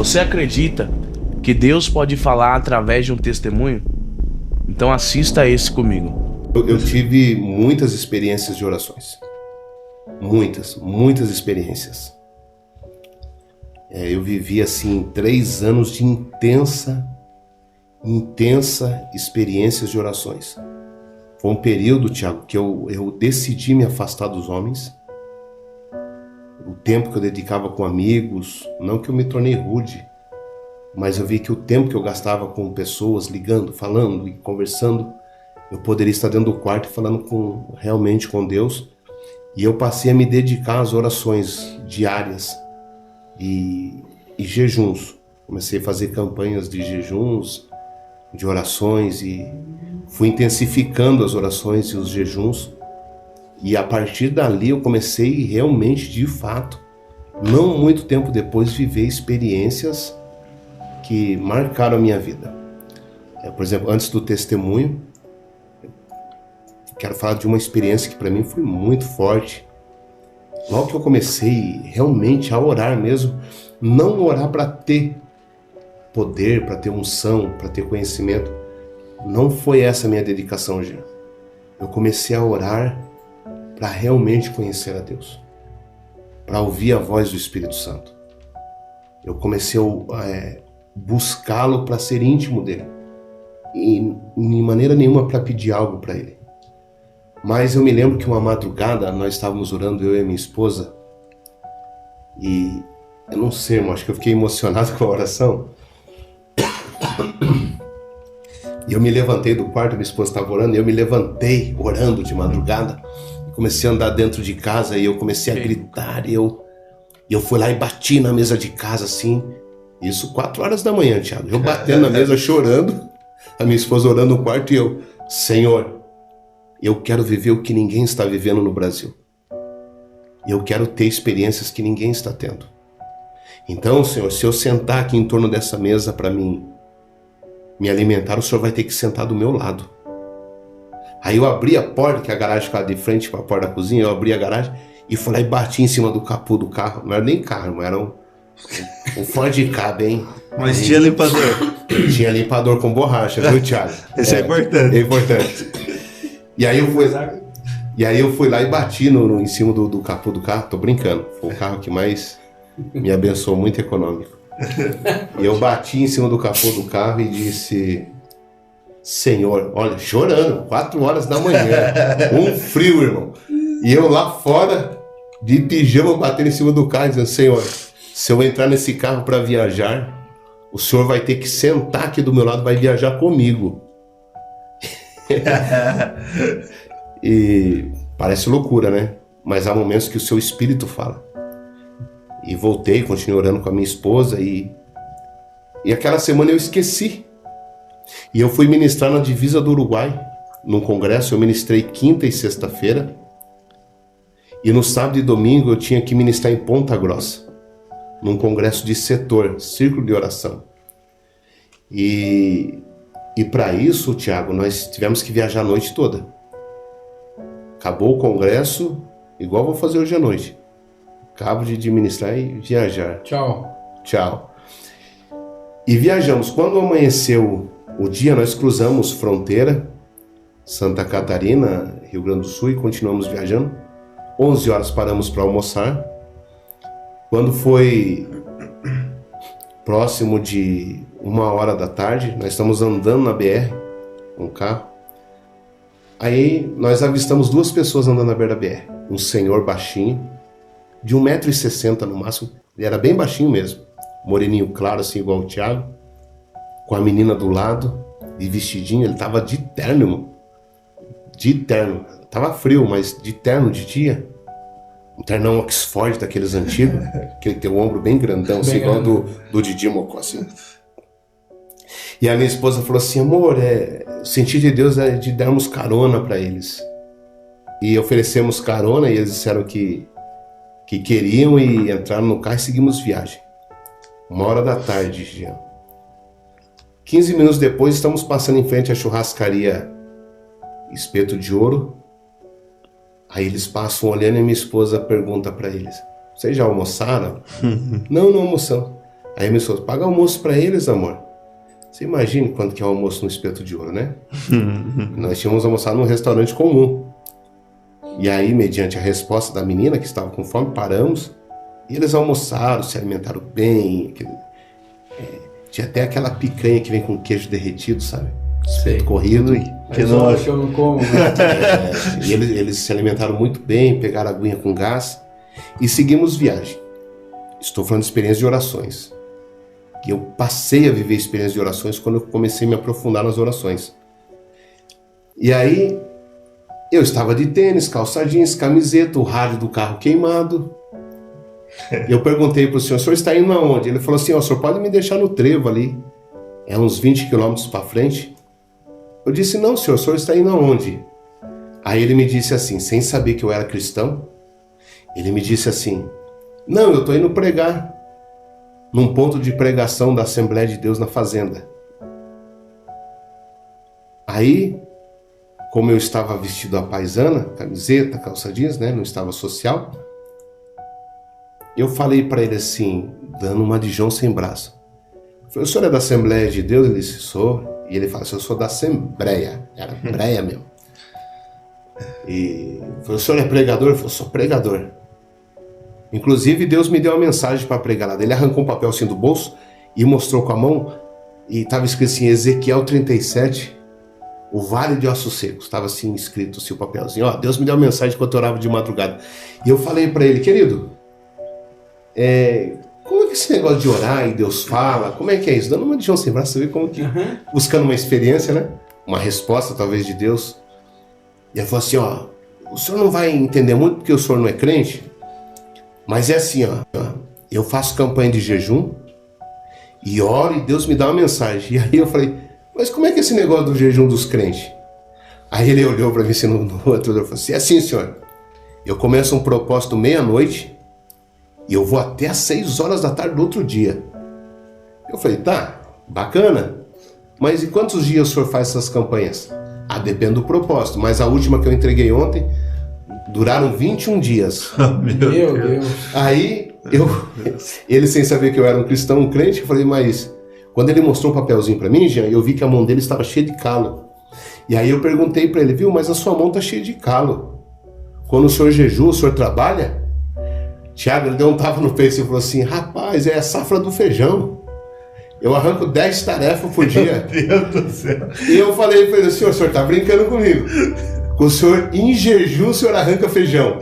Você acredita que Deus pode falar através de um testemunho? Então assista esse comigo. Eu tive muitas experiências de orações. Muitas experiências. Eu vivi assim 3 anos de intensa experiências de orações. Foi um período, Tiago, que eu decidi me afastar dos homens. O tempo que eu dedicava com amigos, não que eu me tornei rude, mas eu vi que o tempo que eu gastava com pessoas, ligando, falando e conversando, eu poderia estar dentro do quarto falando realmente com Deus. E eu passei a me dedicar às orações diárias e jejuns. Comecei a fazer campanhas de jejuns, de orações, e fui intensificando as orações e os jejuns. E a partir dali eu comecei realmente, de fato, não muito tempo depois, viver experiências que marcaram a minha vida. Por exemplo, antes do testemunho, quero falar de uma experiência que para mim foi muito forte. Logo que eu comecei realmente a orar mesmo, não orar para ter poder, para ter unção, para ter conhecimento, não foi essa a minha dedicação, Jean. Eu comecei a orar para realmente conhecer a Deus, para ouvir a voz do Espírito Santo. Eu comecei a buscá-lo para ser íntimo dele, e de maneira nenhuma para pedir algo para ele. Mas eu me lembro que uma madrugada nós estávamos orando, eu e minha esposa, e eu não sei, irmão, acho que eu fiquei emocionado com a oração. E eu me levantei do quarto, minha esposa estava orando, e eu me levantei orando de madrugada, comecei a andar dentro de casa e eu comecei a gritar, e eu fui lá e bati na mesa de casa assim, isso 4 horas da manhã, Thiago, eu batendo na mesa chorando, a minha esposa orando no quarto, e eu, Senhor, eu quero viver o que ninguém está vivendo no Brasil, eu quero ter experiências que ninguém está tendo. Então, Senhor, se eu sentar aqui em torno dessa mesa para mim me alimentar, o Senhor vai ter que sentar do meu lado. Aí eu abri a porta, que a garagem ficava de frente para a porta da cozinha, eu abri a garagem e fui lá e bati em cima do capô do carro. Não era nem carro, era um Ford Ka, hein? Mas tinha limpador. Tinha limpador com borracha, viu, Thiago? Isso é importante. É importante. E aí eu fui lá e bati em cima do capô do carro. Tô brincando, foi o carro que mais me abençoou, muito econômico. E eu bati em cima do capô do carro e disse... Senhor, olha, chorando, 4 horas da manhã, um frio, irmão. E eu lá fora, de pijama, batendo em cima do carro, dizendo, Senhor, se eu entrar nesse carro para viajar, o Senhor vai ter que sentar aqui do meu lado, vai viajar comigo. E parece loucura, né? Mas há momentos que o seu espírito fala. E voltei, continuei orando com a minha esposa, e aquela semana eu esqueci. E eu fui ministrar na divisa do Uruguai, num congresso. Eu ministrei quinta e sexta-feira, e no sábado e domingo eu tinha que ministrar em Ponta Grossa, num congresso de setor, círculo de oração. E para isso, Tiago, nós tivemos que viajar a noite toda. Acabou o congresso, igual vou fazer hoje à noite. Acabo de administrar e viajar. Tchau. E viajamos. Quando amanheceu o dia, nós cruzamos fronteira, Santa Catarina, Rio Grande do Sul, e continuamos viajando. 11 horas paramos para almoçar. Quando foi próximo de 1h da tarde, nós estamos andando na BR com o carro. Aí nós avistamos 2 pessoas andando na beira da BR. Um senhor baixinho, de 1,60 m no máximo, ele era bem baixinho mesmo, moreninho claro, assim, igual o Thiago, com a menina do lado, de vestidinho. Ele tava de terno, irmão. De terno. Tava frio, mas de terno de dia. Um ternão Oxford daqueles antigos, que ele tem o ombro bem grandão, assim, igual do Didi Mocó, assim. E a minha esposa falou assim, amor, o sentido de Deus é de darmos carona para eles. E oferecemos carona, e eles disseram que queriam, e entraram no carro e seguimos viagem. 1h da tarde, Jean. 15 minutos depois, estamos passando em frente à churrascaria Espeto de Ouro. Aí eles passam olhando, e minha esposa pergunta para eles, vocês já almoçaram? Não almoçamos. Aí minha esposa, paga almoço para eles, amor. Você imagina quanto que é o almoço no Espeto de Ouro, né? Nós tínhamos almoçado num restaurante comum. E aí, mediante a resposta da menina que estava com fome, paramos. E eles almoçaram, se alimentaram bem. Tinha até aquela picanha que vem com queijo derretido, sabe? Espeto corrido. Que não que eu não como, né? E eles se alimentaram muito bem, pegaram a aguinha com gás. E seguimos viagem. Estou falando de experiência de orações. E eu passei a viver experiência de orações quando eu comecei a me aprofundar nas orações. E aí, eu estava de tênis, calça jeans, camiseta, o rádio do carro queimado. Eu perguntei para o senhor está indo aonde? Ele falou assim, o senhor pode me deixar no trevo ali. É uns 20 quilômetros para frente. Eu disse, não, senhor, o senhor está indo aonde? Aí ele me disse assim, sem saber que eu era cristão, ele me disse assim, não, eu estou indo pregar num ponto de pregação da Assembleia de Deus na fazenda. Aí, como eu estava vestido à paisana, camiseta, calça jeans, né, não estava social, eu falei para ele assim, dando uma de João sem braço. Eu falei, o senhor é da Assembleia de Deus? Ele disse, sou. E ele falou assim, eu sou da Assembleia. Era breia mesmo. E eu falei, o senhor é pregador? Ele falou, sou pregador. Inclusive, Deus me deu uma mensagem para pregar lá. Ele arrancou um papel assim do bolso e mostrou com a mão. E estava escrito assim, Ezequiel 37, o Vale de Ossos Secos. Estava assim escrito assim, o papelzinho. Ó, Deus me deu uma mensagem enquanto eu orava de madrugada. E eu falei para ele, querido, como é que esse negócio de orar e Deus fala, como é que é isso? Dando uma de João sem braço, você vê como que... Buscando uma experiência, né? Uma resposta, talvez, de Deus. E ele falou assim, ó, o senhor não vai entender muito porque o senhor não é crente, mas é assim, ó, eu faço campanha de jejum e oro e Deus me dá uma mensagem. E aí eu falei, mas como é que é esse negócio do jejum dos crentes? Aí ele olhou para mim assim no outro, eu falei assim, é assim, senhor, eu começo um propósito meia-noite e eu vou até às 6 horas da tarde do outro dia. Eu falei, tá, bacana, mas e quantos dias o senhor faz essas campanhas? Ah, depende do propósito, mas a última que eu entreguei ontem duraram 21 dias. Meu Deus. Aí, ele sem saber que eu era um cristão, um crente, eu falei, mas quando ele mostrou um papelzinho pra mim, Jean, eu vi que a mão dele estava cheia de calo. E aí eu perguntei pra ele, viu, mas a sua mão tá cheia de calo. Quando o senhor jejua, o senhor trabalha? Tiago, ele deu um tapa no peito e falou assim, rapaz, é a safra do feijão. Eu arranco 10 tarefas por dia. Meu Deus do céu. E eu falei pra ele, o senhor tá brincando comigo. O senhor, em jejum, o senhor arranca feijão.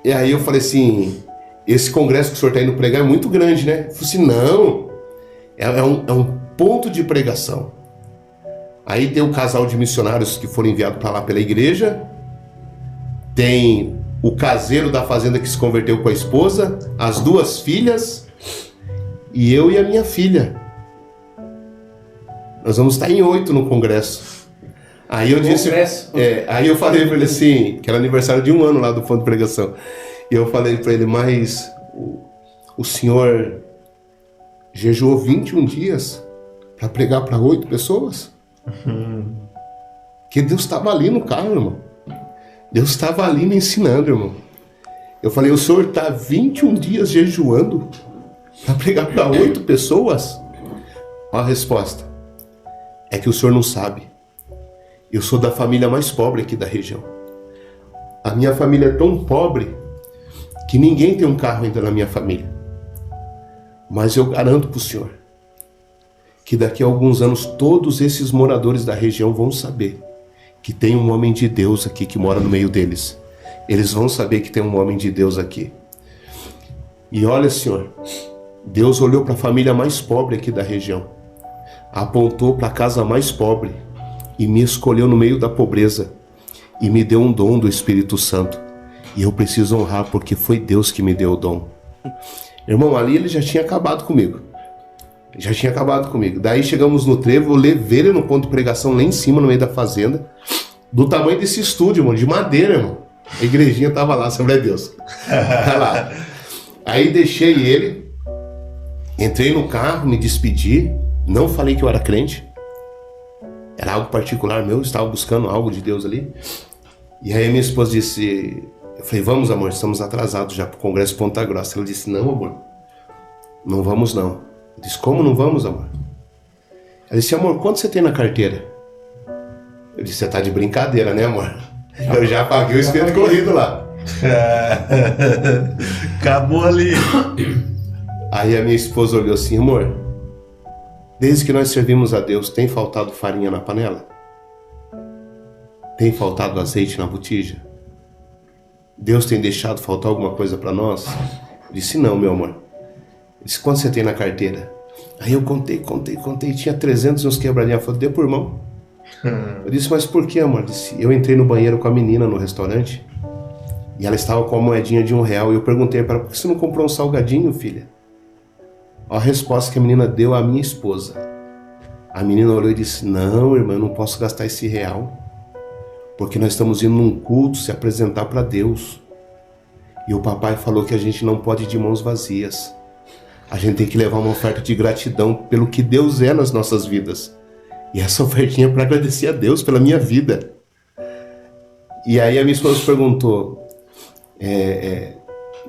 E aí eu falei assim, esse congresso que o senhor tá indo pregar é muito grande, né? Eu falei assim, não, é um ponto de pregação. Aí tem o casal de missionários que foram enviados para lá pela igreja, tem o caseiro da fazenda que se converteu com a esposa, as 2 filhas, e eu e a minha filha. Nós vamos estar em 8 no congresso. Aí eu disse, aí eu falei para ele assim, que era aniversário de 1 ano lá do ponto de pregação. E eu falei para ele, mas o senhor jejuou 21 dias para pregar para 8 pessoas? Que Deus estava ali no carro, irmão. Deus estava ali me ensinando, irmão. Eu falei, o senhor está 21 dias jejuando para pregar para 8 pessoas? Olha a resposta. É que o senhor não sabe. Eu sou da família mais pobre aqui da região. A minha família é tão pobre que ninguém tem um carro ainda na minha família. Mas eu garanto para o senhor que daqui a alguns anos todos esses moradores da região vão saber que tem um homem de Deus aqui que mora no meio deles. Eles vão saber que tem um homem de Deus aqui. E olha, senhor, Deus olhou para a família mais pobre aqui da região, apontou para a casa mais pobre e me escolheu no meio da pobreza e me deu um dom do Espírito Santo. E eu preciso honrar porque foi Deus que me deu o dom. Irmão, ali ele já tinha acabado comigo. Já tinha acabado comigo. Daí chegamos no trevo, eu levei ele no ponto de pregação lá em cima, no meio da fazenda, do tamanho desse estúdio, irmão, de madeira, irmão. A igrejinha tava lá, Assembleia de Deus. Tá lá. Aí deixei ele, entrei no carro, me despedi, não falei que eu era crente. Era algo particular meu, eu estava buscando algo de Deus ali. E aí minha esposa disse, eu falei, vamos amor, estamos atrasados já pro Congresso Ponta Grossa. Ela disse, não amor, Não vamos não. Eu disse, como não vamos, amor? Ela disse, amor, quanto você tem na carteira? Eu disse, você tá de brincadeira, né, amor? Eu já paguei o espeto corrido lá. Acabou ali. Aí a minha esposa olhou assim, amor, desde que nós servimos a Deus, tem faltado farinha na panela? Tem faltado azeite na botija? Deus tem deixado faltar alguma coisa para nós? Eu disse, não, meu amor. Eu disse, quanto você tem na carteira? Aí eu contei, tinha 300 e uns quebradinhos. Ela falou, dê por mão. Eu disse, mas por que, amor? Eu disse, eu entrei no banheiro com a menina no restaurante e ela estava com a moedinha de R$1 e eu perguntei para ela, por que você não comprou um salgadinho, filha? A resposta que a menina deu à minha esposa. A menina olhou e disse, não, irmã, eu não posso gastar esse R$1, porque nós estamos indo num culto se apresentar para Deus. E o papai falou que a gente não pode ir de mãos vazias. A gente tem que levar uma oferta de gratidão pelo que Deus é nas nossas vidas. E essa ofertinha é para agradecer a Deus pela minha vida. E aí a minha esposa perguntou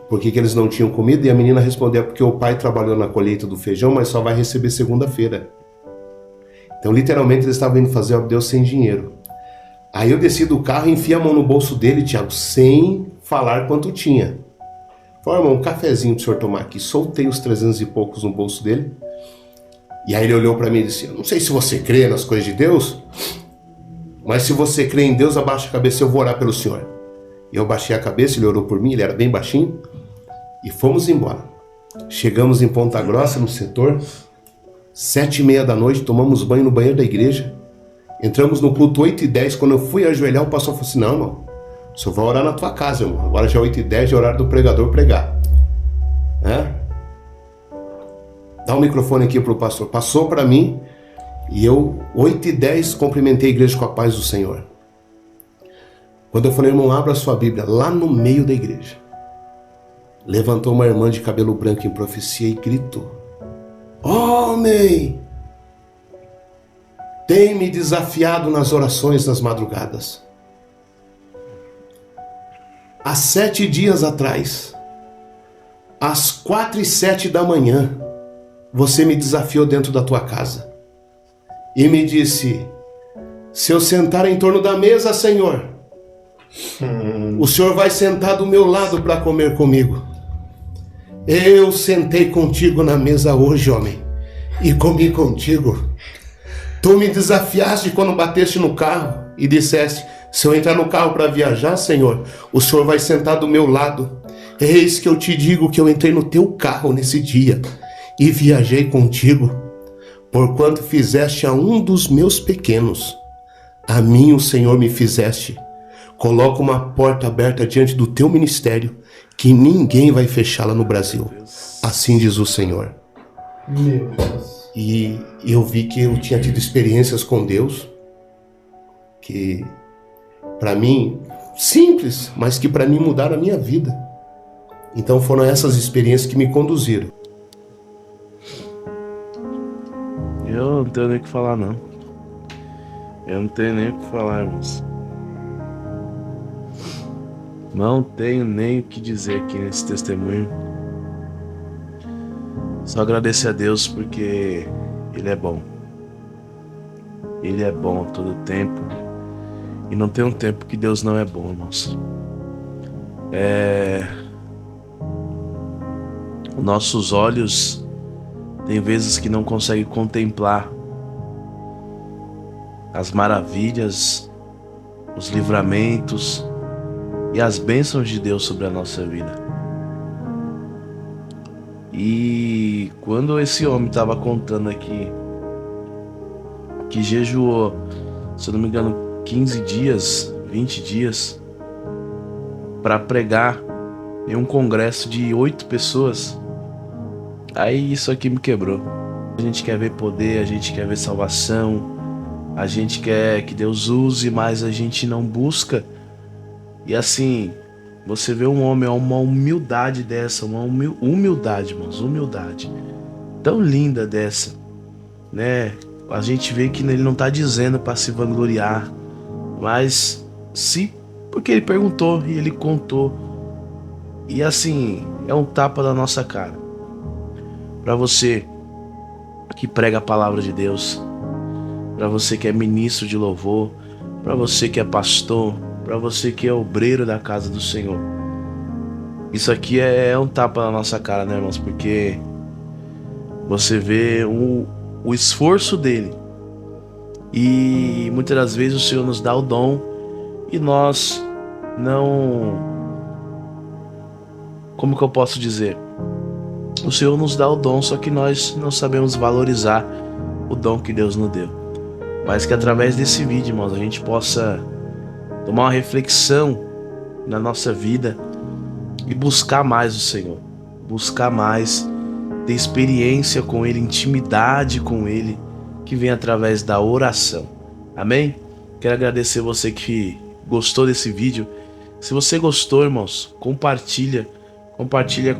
por que eles não tinham comida, e a menina respondeu, porque o pai trabalhou na colheita do feijão, mas só vai receber segunda-feira. Então literalmente eles estavam indo fazer a Deus sem dinheiro. Aí eu desci do carro e enfiei a mão no bolso dele, Tiago, sem falar quanto tinha. Falei, irmão, um cafezinho pro senhor tomar aqui. Soltei os 300 e poucos no bolso dele. E aí ele olhou para mim e disse, eu não sei se você crê nas coisas de Deus, mas se você crê em Deus, abaixa a cabeça, eu vou orar pelo senhor. E eu baixei a cabeça, ele orou por mim, ele era bem baixinho, e fomos embora. Chegamos em Ponta Grossa, no setor, 7h30 da noite, tomamos banho no banheiro da igreja, entramos no culto 8h10, quando eu fui ajoelhar, o pastor falou assim, não, irmão, o senhor vai orar na tua casa, irmão, agora já é 8h10, é horário do pregador pregar. Dá o microfone aqui pro pastor. Passou para mim e eu, 8h10, cumprimentei a igreja com a paz do Senhor. Quando eu falei, irmão, abra a sua Bíblia, lá no meio da igreja, levantou uma irmã de cabelo branco em profecia e gritou, homem, tem me desafiado nas orações das madrugadas. Há 7 dias atrás, às 4h07 da manhã, você me desafiou dentro da tua casa e me disse, se eu sentar em torno da mesa, Senhor, o Senhor vai sentar do meu lado para comer comigo. Eu sentei contigo na mesa hoje, homem, e comi contigo. Tu me desafiaste quando bateste no carro e disseste, se eu entrar no carro para viajar, Senhor, o Senhor vai sentar do meu lado. Eis que eu te digo que eu entrei no teu carro nesse dia e viajei contigo, porquanto fizeste a um dos meus pequenos, a mim o Senhor me fizeste. Coloca uma porta aberta diante do teu ministério, que ninguém vai fechá-la no Brasil. Assim diz o Senhor. Meu Deus. E eu vi que eu tinha tido experiências com Deus, que para mim, simples, mas que para mim mudaram a minha vida. Então foram essas experiências que me conduziram. Eu não tenho nem o que falar, não. Eu não tenho nem o que falar, irmãos. Não tenho nem o que dizer aqui nesse testemunho. Só agradecer a Deus porque Ele é bom. Ele é bom todo tempo. E não tem um tempo que Deus não é bom, irmãos. Nossos olhos tem vezes que não conseguem contemplar as maravilhas, os livramentos e as bênçãos de Deus sobre a nossa vida. E quando esse homem estava contando aqui que jejuou, se eu não me engano, 15 dias, 20 dias, para pregar em um congresso de 8 pessoas, aí isso aqui me quebrou. A gente quer ver poder, a gente quer ver salvação, a gente quer que Deus use, mas a gente não busca. E assim, você vê um homem, uma humildade dessa, uma humildade, irmãos, humildade tão linda dessa, né? A gente vê que ele não está dizendo para se vangloriar, mas sim porque ele perguntou e ele contou. E assim, é um tapa na nossa cara. para você que prega a palavra de Deus, para você que é ministro de louvor, para você que é pastor, para você que é obreiro da casa do Senhor. Isso aqui é um tapa na nossa cara, né, irmãos? Porque você vê o esforço dele. E muitas das vezes o Senhor nos dá o dom e nós não... Como que eu posso dizer? O Senhor nos dá o dom, só que nós não sabemos valorizar o dom que Deus nos deu. Mas que através desse vídeo, irmãos, a gente possa tomar uma reflexão na nossa vida e buscar mais o Senhor. Buscar mais, ter experiência com Ele, intimidade com Ele, que vem através da oração. Amém? Quero agradecer você que gostou desse vídeo. Se você gostou, irmãos, compartilha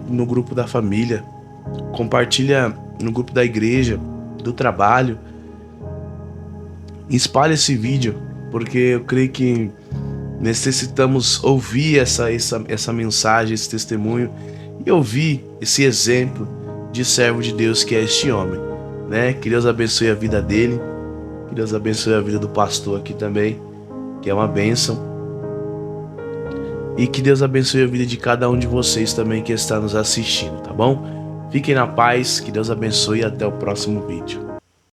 no grupo da família, compartilha no grupo da igreja, do trabalho. Espalhe esse vídeo, porque eu creio que necessitamos ouvir essa mensagem, esse testemunho, e ouvir esse exemplo de servo de Deus que é este homem, né? Que Deus abençoe a vida dele, que Deus abençoe a vida do pastor aqui também, que é uma bênção, e que Deus abençoe a vida de cada um de vocês também que está nos assistindo, tá bom? Fiquem na paz, que Deus abençoe e até o próximo vídeo.